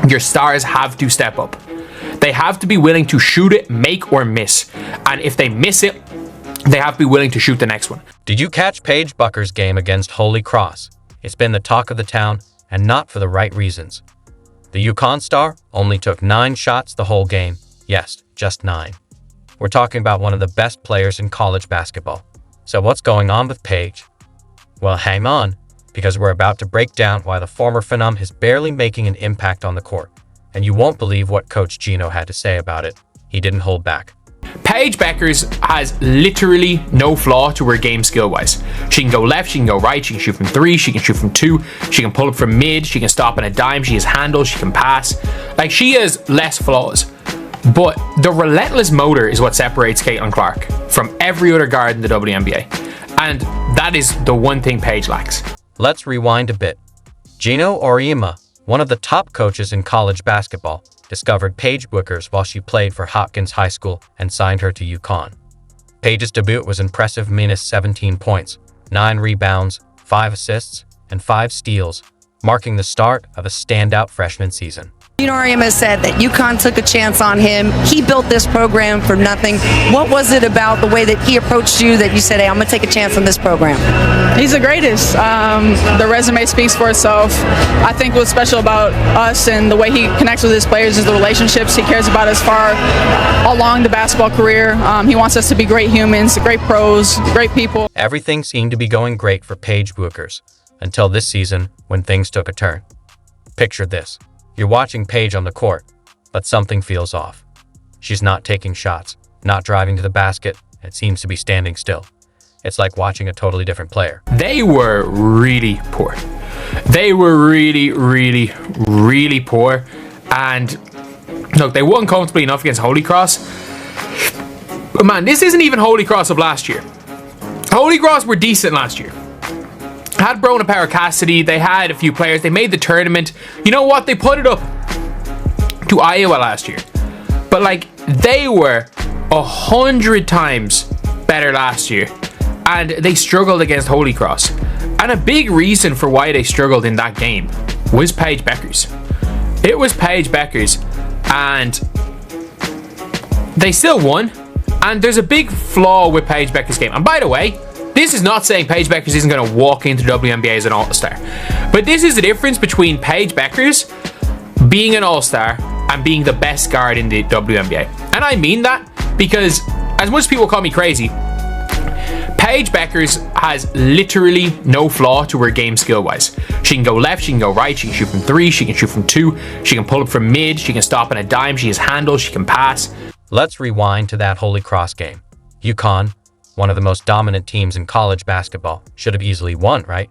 Your stars have to step up. They have to be willing to shoot it, make or miss. And if they miss it, they have to be willing to shoot the next one. Did you catch Paige Bueckers' game against Holy Cross? It's been the talk of the town, and not for the right reasons. The UConn star only took 9 shots the whole game. Yes, just 9. We're talking about one of the best players in college basketball. So what's going on with Paige? Well, hang on, because we're about to break down why the former phenom is barely making an impact on the court. And you won't believe what Coach Geno had to say about it. He didn't hold back. Paige Bueckers has literally no flaw to her game skill-wise. She can go left, she can go right, she can shoot from 3, she can shoot from 2, she can pull up from mid, she can stop on a dime, she has handles, she can pass. Like, she has less flaws. But the relentless motor is what separates Caitlin Clark from every other guard in the WNBA. And that is the one thing Paige lacks. Let's rewind a bit. Geno Auriemma, one of the top coaches in college basketball, discovered Paige Bueckers while she played for Hopkins High School and signed her to UConn. Paige's debut was impressive, minus 17 points, 9 rebounds, 5 assists, and 5 steals, marking the start of a standout freshman season. Geno Auriemma said that UConn took a chance on him. He built this program for nothing. What was it about the way that he approached you that you said, hey, I'm going to take a chance on this program? He's the greatest. The resume speaks for itself. I think what's special about us and the way he connects with his players is the relationships. He cares about us far along the basketball career. He wants us to be great humans, great pros, great people. Everything seemed to be going great for Paige Bueckers until this season when things took a turn. Picture this. You're watching Paige on the court, but something feels off. She's not taking shots, not driving to the basket, and seems to be standing still. It's like watching a totally different player. They were really poor. They were really poor. And look, they won comfortably enough against Holy Cross. But man, this isn't even Holy Cross of last year. Holy Cross were decent last year. Had Brona Power Cassidy, they had a few players, they made the tournament. You know what? They put it up to Iowa last year. But like, they were 100 times better last year. And they struggled against Holy Cross. And a big reason for why they struggled in that game was Paige Bueckers. It was Paige Bueckers. And they still won. And there's a big flaw with Paige Bueckers' game. And by the way, this is not saying Paige Bueckers isn't going to walk into the WNBA as an all-star. But this is the difference between Paige Bueckers being an all-star and being the best guard in the WNBA. And I mean that because, as much as people call me crazy, Paige Bueckers has literally no flaw to her game skill-wise. She can go left, she can go right, she can shoot from 3, she can shoot from 2, she can pull up from mid, she can stop on a dime, she has handles, she can pass. Let's rewind to that Holy Cross game. UConn, one of the most dominant teams in college basketball, should have easily won, right?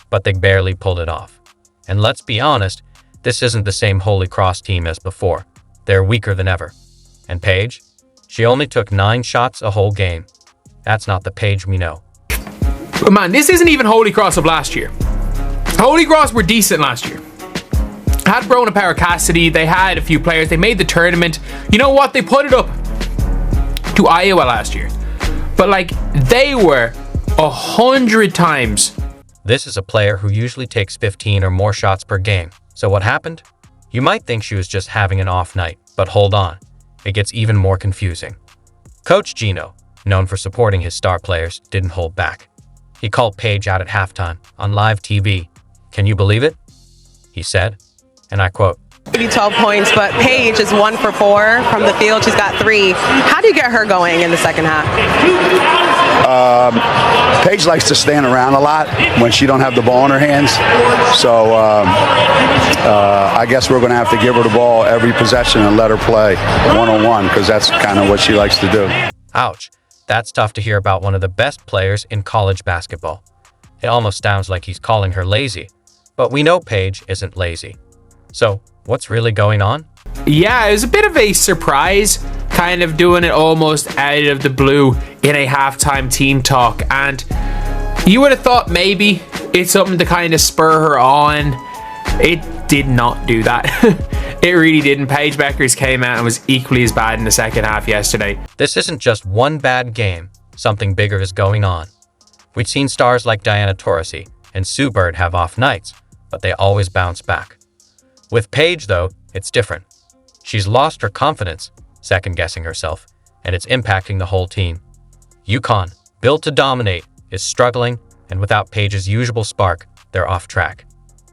But they barely pulled it off. And let's be honest, this isn't the same Holy Cross team as before. They're weaker than ever. And Paige? She only took 9 shots a whole game. That's not the Paige we know. But man, this isn't even Holy Cross of last year. Holy Cross were decent last year. Had Brona Power Cassidy, they had a few players, they made the tournament. You know what? They put it up to Iowa last year. But like, they were 100 times. This is a player who usually takes 15 or more shots per game. So what happened? You might think she was just having an off night, but hold on. It gets even more confusing. Coach Geno, known for supporting his star players, didn't hold back. He called Paige out at halftime on live TV. Can you believe it? He said, and I quote, Maybe 12 points, but Paige is 1 for 4 from the field. She's got 3. How do you get her going in the second half? Paige likes to stand around a lot when she don't have the ball in her hands. So I guess we're going to have to give her the ball every possession and let her play one-on-one because that's kind of what she likes to do. Ouch. That's tough to hear about one of the best players in college basketball. It almost sounds like he's calling her lazy. But we know Paige isn't lazy. So, what's really going on? Yeah, it was a bit of a surprise, kind of doing it almost out of the blue in a halftime team talk. And you would have thought maybe it's something to kind of spur her on. It did not do that. It really didn't. Paige Bueckers came out and was equally as bad in the second half yesterday. This isn't just one bad game. Something bigger is going on. We've seen stars like Diana Taurasi and Sue Bird have off nights, but they always bounce back. With Paige, though, it's different. She's lost her confidence, second-guessing herself, and it's impacting the whole team. UConn, built to dominate, is struggling, and without Paige's usual spark, they're off track.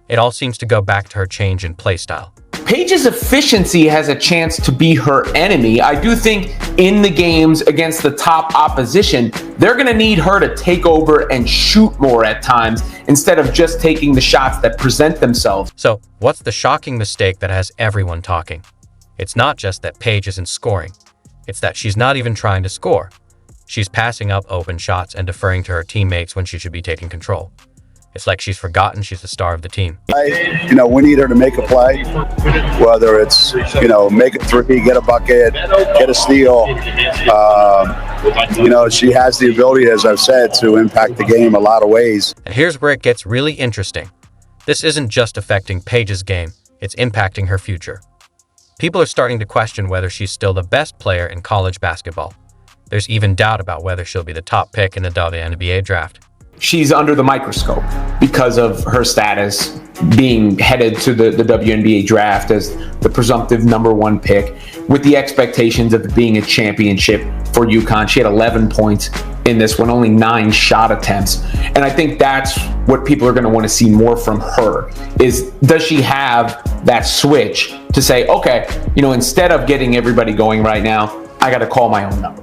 It all seems to go back to her change in play style. Paige's efficiency has a chance to be her enemy. I do think in the games against the top opposition, they're going to need her to take over and shoot more at times instead of just taking the shots that present themselves. So, what's the shocking mistake that has everyone talking? It's not just that Paige isn't scoring. It's that she's not even trying to score. She's passing up open shots and deferring to her teammates when she should be taking control. It's like she's forgotten she's the star of the team. We need her to make a play, whether it's, make a three, get a bucket, get a steal. She has the ability, as I've said, to impact the game a lot of ways. And here's where it gets really interesting. This isn't just affecting Paige's game, it's impacting her future. People are starting to question whether she's still the best player in college basketball. There's even doubt about whether she'll be the top pick in the WNBA draft. She's under the microscope because of her status being headed to the WNBA draft as the presumptive number one pick, with the expectations of it being a championship for UConn. She had 11 points in this one, only 9 shot attempts. And I think that's what people are going to want to see more from her is, does she have that switch to say, okay, instead of getting everybody going right now, I got to call my own number.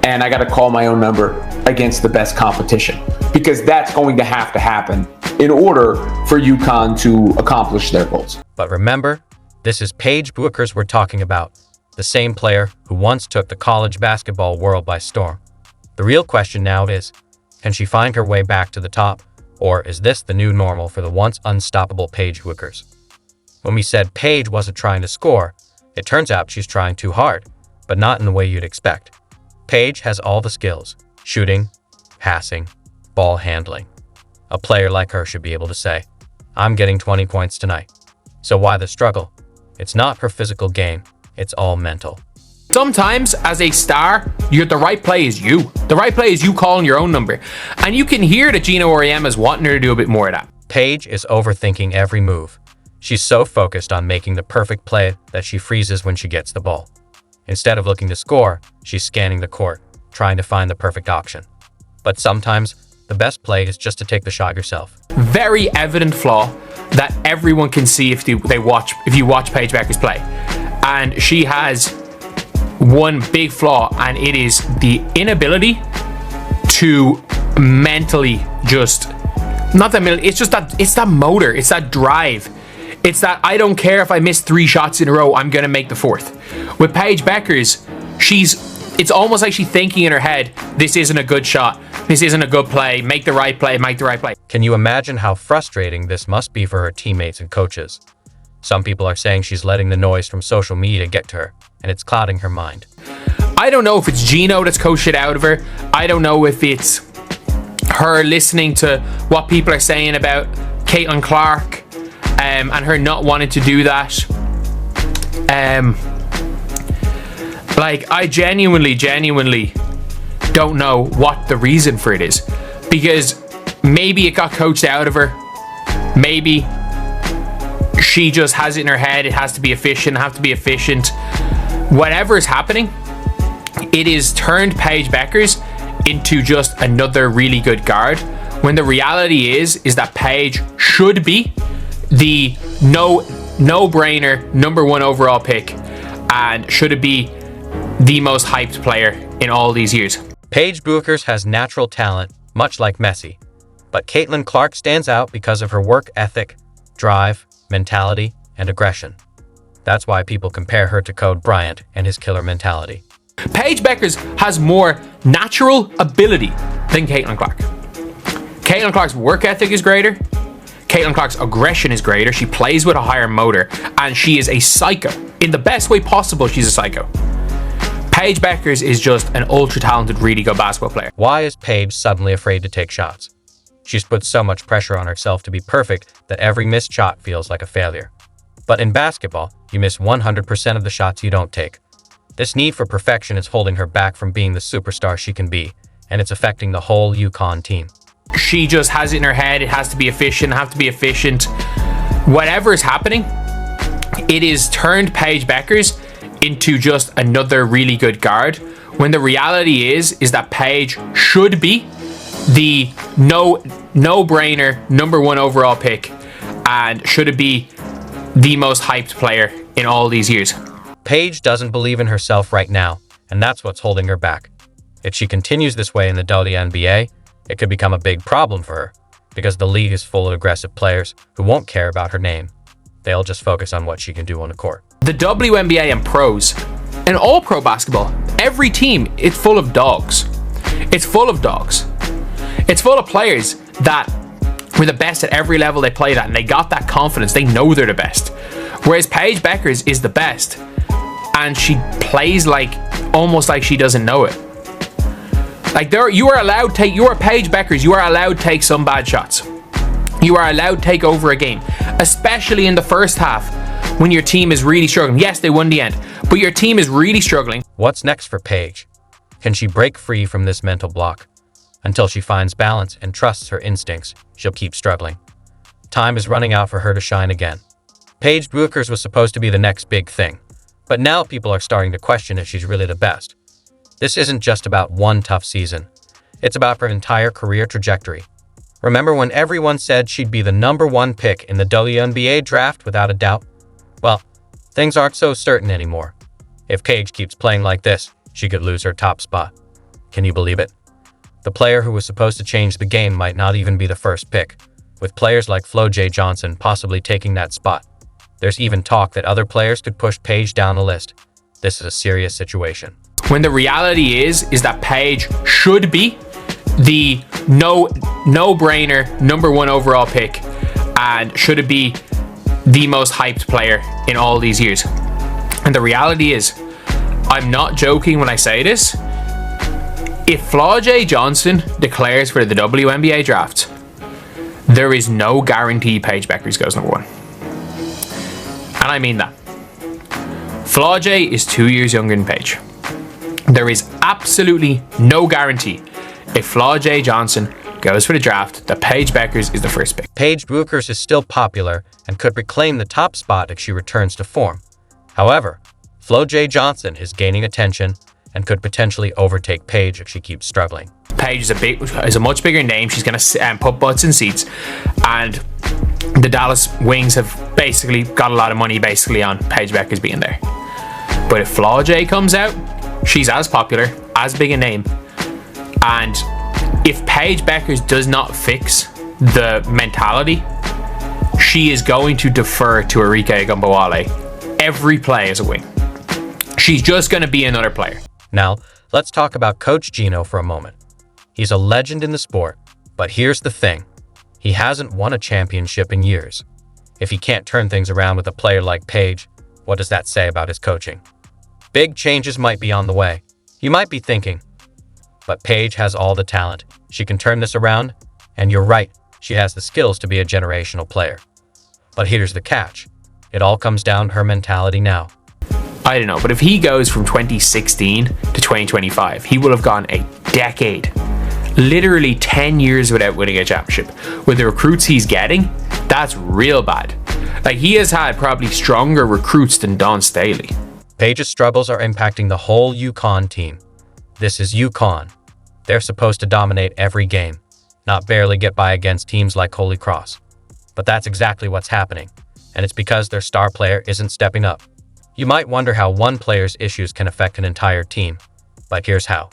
And I got to call my own number against the best competition, because that's going to have to happen in order for UConn to accomplish their goals. But remember, this is Paige Bueckers we're talking about, the same player who once took the college basketball world by storm. The real question now is, can she find her way back to the top, or is this the new normal for the once unstoppable Paige Bueckers? When we said Paige wasn't trying to score, it turns out she's trying too hard, but not in the way you'd expect. Paige has all the skills: shooting, passing, ball handling. A player like her should be able to say, I'm getting 20 points tonight. So why the struggle? It's not her physical game, it's all mental. Sometimes, as a star, the right play is you. The right play is you calling your own number. And you can hear that Geno Auriemma is wanting her to do a bit more of that. Paige is overthinking every move. She's so focused on making the perfect play that she freezes when she gets the ball. Instead of looking to score, she's scanning the court, trying to find the perfect option. But sometimes, the best play is just to take the shot yourself. Very evident flaw that everyone can see if you watch Paige Bueckers play. And she has one big flaw, and it is the inability to mentally it's that motor, it's that drive. It's that I don't care if I miss 3 shots in a row, I'm going to make the 4th. With Paige Bueckers, it's almost like she's thinking in her head, this isn't a good shot, this isn't a good play, make the right play, make the right play. Can you imagine how frustrating this must be for her teammates and coaches? Some people are saying she's letting the noise from social media get to her, and it's clouding her mind. I don't know if it's Geno that's coached it out of her. I don't know if it's her listening to what people are saying about Caitlin Clark, and her not wanting to do that. I genuinely don't know what the reason for it is, because maybe it got coached out of her. Maybe she just has it in her head, it has to be efficient, Whatever is happening, it is turned Paige Bueckers into just another really good guard, when the reality is that Paige should be the no-brainer number 1 overall pick, and should it be the most hyped player in all these years. Paige Bueckers has natural talent, much like Messi, but Caitlin Clark stands out because of her work ethic, drive, mentality, and aggression. That's why people compare her to Kobe Bryant and his killer mentality. Paige Bueckers has more natural ability than Caitlin Clark. Caitlin Clark's work ethic is greater. Caitlin Clark's aggression is greater. She plays with a higher motor, and she is a psycho. In the best way possible, she's a psycho. Paige Bueckers is just an ultra-talented, really good basketball player. Why is Paige suddenly afraid to take shots? She's put so much pressure on herself to be perfect that every missed shot feels like a failure. But in basketball, you miss 100% of the shots you don't take. This need for perfection is holding her back from being the superstar she can be, and it's affecting the whole UConn team. She just has it in her head, it has to be efficient, Whatever is happening, it is turned Paige Bueckers into just another really good guard, when the reality is that Paige should be the no-brainer number 1 overall pick, and should it be the most hyped player in all these years. Paige doesn't believe in herself right now, and that's what's holding her back. If she continues this way in the WNBA, it could become a big problem for her, because the league is full of aggressive players who won't care about her name. They'll just focus on what she can do on the court. The WNBA and pros, and all pro basketball, every team, it's full of dogs. It's full of dogs. It's full of players that were the best at every level they played at, and they got that confidence. They know they're the best. Whereas Paige Bueckers is the best, and she plays almost like she doesn't know it. You are Paige Bueckers, you are allowed to take some bad shots. You are allowed to take over a game, especially in the first half when your team is really struggling. Yes, they won the end, but your team is really struggling. What's next for Paige? Can she break free from this mental block? Until she finds balance and trusts her instincts, she'll keep struggling. Time is running out for her to shine again. Paige Bueckers was supposed to be the next big thing, but now people are starting to question if she's really the best. This isn't just about one tough season. It's about her entire career trajectory. Remember when everyone said she'd be the number 1 pick in the WNBA draft without a doubt? Well, things aren't so certain anymore. If Paige keeps playing like this, she could lose her top spot. Can you believe it? The player who was supposed to change the game might not even be the first pick, with players like Flo J. Johnson possibly taking that spot. There's even talk that other players could push Paige down the list. This is a serious situation. When the reality is that Paige should be the no-brainer number 1 overall pick, and should it be the most hyped player in all these years. And the reality is, I'm not joking when I say this, if Flo J. Johnson declares for the WNBA draft, there is no guarantee Paige Bueckers goes number 1. And I mean that. Flo J. is 2 years younger than Paige. There is absolutely no guarantee if Flo J. Johnson goes for the draft that Paige Bueckers is the first pick. Paige Bueckers is still popular and could reclaim the top spot if she returns to form. However, Flo J. Johnson is gaining attention and could potentially overtake Paige if she keeps struggling. Paige is a much bigger name. She's going to put butts in seats, and the Dallas Wings have basically got a lot of money on Paige Bueckers being there. But if Flo J. comes out, she's as popular, as big a name, and if Paige Bueckers does not fix the mentality, she is going to defer to Arike Ogunbowale every play as a wing. She's just going to be another player. Now, let's talk about Coach Geno for a moment. He's a legend in the sport, but here's the thing. He hasn't won a championship in years. If he can't turn things around with a player like Paige, what does that say about his coaching? Big changes might be on the way. You might be thinking, but Paige has all the talent. She can turn this around, and you're right, she has the skills to be a generational player. But here's the catch. It all comes down to her mentality now. I don't know, but if he goes from 2016 to 2025, he will have gone a decade, literally 10 years without winning a championship. With the recruits he's getting, that's real bad. He has had probably stronger recruits than Dawn Staley. Paige's struggles are impacting the whole UConn team. This is UConn. They're supposed to dominate every game, not barely get by against teams like Holy Cross. But that's exactly what's happening, and it's because their star player isn't stepping up. You might wonder how one player's issues can affect an entire team, but here's how.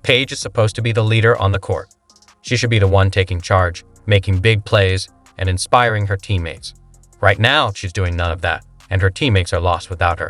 Paige is supposed to be the leader on the court. She should be the one taking charge, making big plays, and inspiring her teammates. Right now, she's doing none of that, and her teammates are lost without her.